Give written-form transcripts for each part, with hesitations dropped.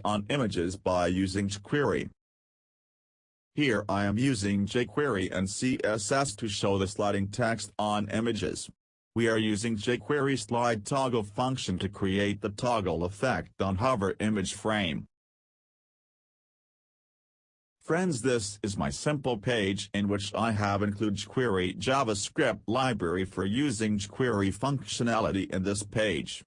on images by using Jquery. Here I am using Jquery and CSS to show the sliding text on images. We are using Jquery slide toggle function to create the toggle effect on hover image frame. Friends, this is my simple page in which I have included Jquery JavaScript library for using Jquery functionality in this page.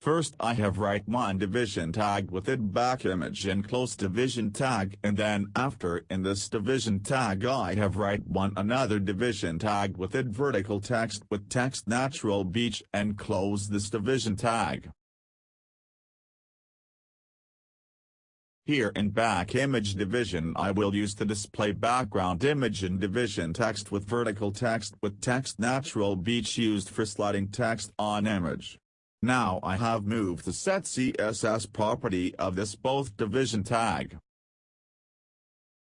First I have write one division tag within back image and close division tag, and then after in this division tag I have write one another division tag within vertical text with text natural beach and close this division tag. Here in back image division I will use to display background image and division text with vertical text with text natural beach used for sliding text on image. Now I have moved the set CSS property of this both division tag.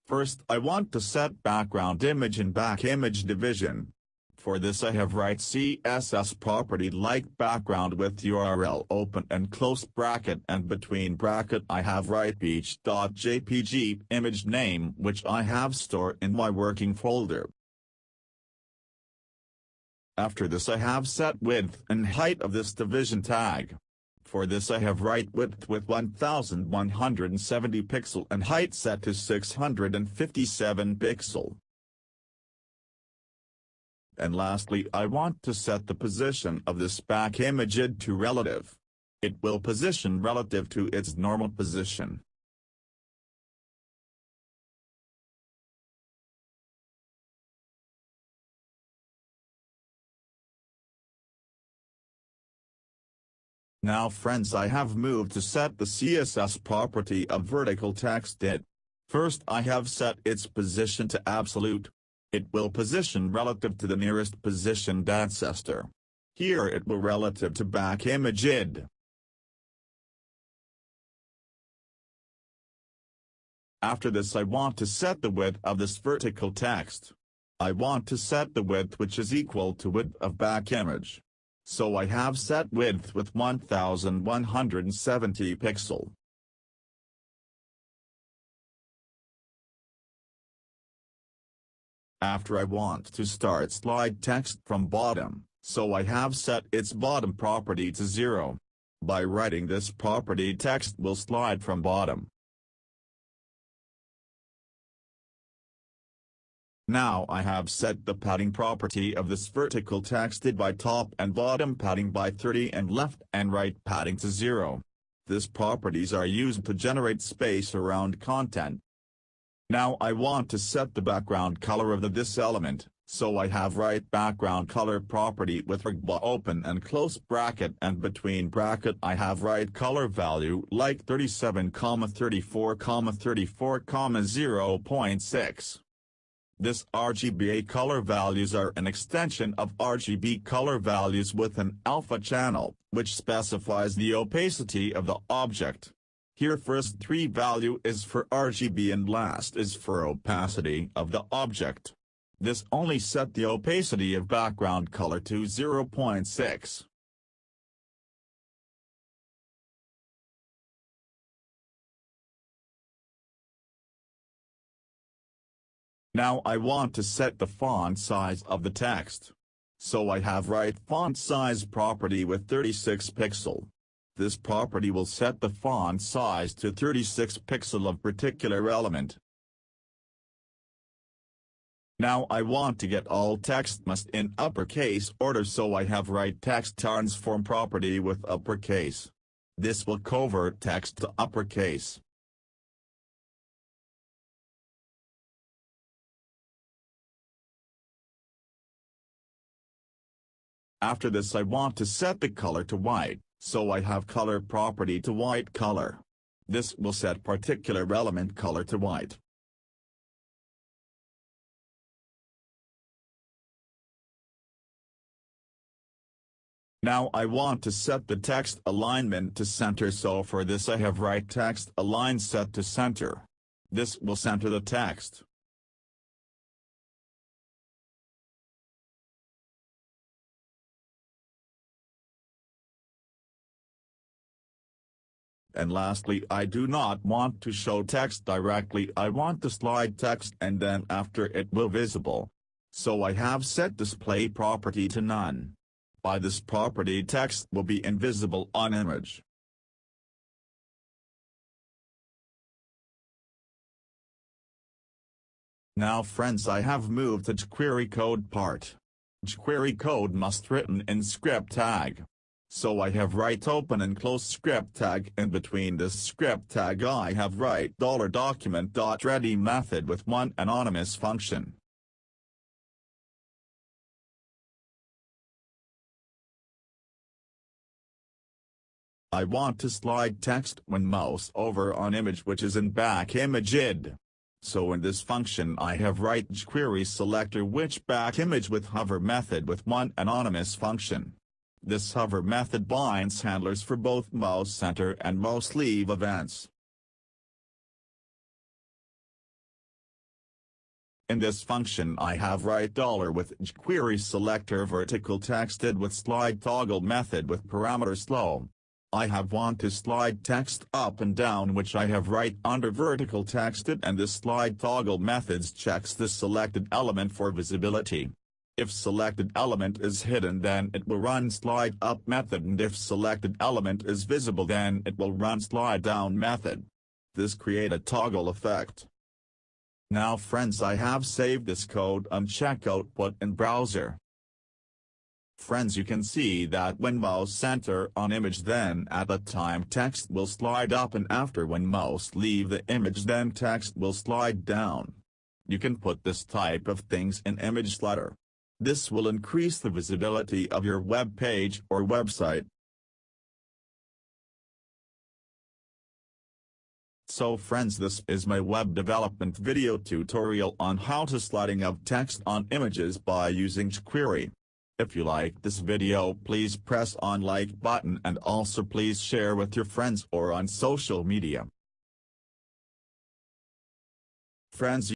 First I want to set background image and back image division. For this I have write CSS property like background with URL open and close bracket, and between bracket I have write beach.jpg image name which I have stored in my working folder. After this I have set width and height of this division tag. For this I have write width with 1170 pixel and height set to 657 pixel. And lastly I want to set the position of this back image to relative. It will position relative to its normal position. Now friends, I have moved to set the CSS property of vertical text id. First I have set its position to absolute. It will position relative to the nearest positioned ancestor. Here it will relative to back image id. After this I want to set the width of this vertical text. I want to set the width which is equal to width of back image. So I have set width with 1170 pixel. After I want to start slide text from bottom, so I have set its bottom property to 0. By writing this property text will slide from bottom. Now I have set the padding property of this vertical text by top and bottom padding by 30 and left and right padding to 0. These properties are used to generate space around content. Now I want to set the background color of this element, so I have write background color property with argba open and close bracket, and between bracket I have write color value like 37, 34, 34, 0.6. This RGBA color values are an extension of RGB color values with an alpha channel, which specifies the opacity of the object. Here first 3 value is for RGB and last is for opacity of the object. This only set the opacity of background color to 0.6. Now I want to set the font size of the text. So I have write font size property with 36 pixel. This property will set the font size to 36 pixel of particular element. Now I want to get all text must in uppercase order, so I have write text transform property with uppercase. This will convert text to uppercase. After this I want to set the color to white, so I have color property to white color. This will set particular element color to white. Now I want to set the text alignment to center, so for this I have write text align set to center. This will center the text. And lastly, I do not want to show text directly. I want to slide text and then after it will visible. So I have set display property to none. By this property, text will be invisible on image. Now friends, I have moved to Jquery code part. Jquery code must written in script tag. So I have write open and close script tag. In between this script tag I have write $document.ready method with one anonymous function. I want to slide text when mouse over on image which is in back image id. So in this function I have write Jquery selector which back image with hover method with one anonymous function. This hover method binds handlers for both mouse center and mouse leave events. In this function I have write $ with Jquery selector vertical texted with slide toggle method with parameter slow. I have want to slide text up and down which I have write under vertical texted and this slide toggle methods checks the selected element for visibility. If selected element is hidden then it will run slide up method and if selected element is visible then it will run slide down method. This create a toggle effect. Now friends, I have saved this code and check output in browser. Friends, you can see that when mouse center on image then at that time text will slide up and after when mouse leave the image then text will slide down. You can put this type of things in image slider. This will increase the visibility of your web page or website. So friends, this is my web development video tutorial on how to sliding of text on images by using Jquery. If you like this video, please press on like button and also please share with your friends or on social media. Friends,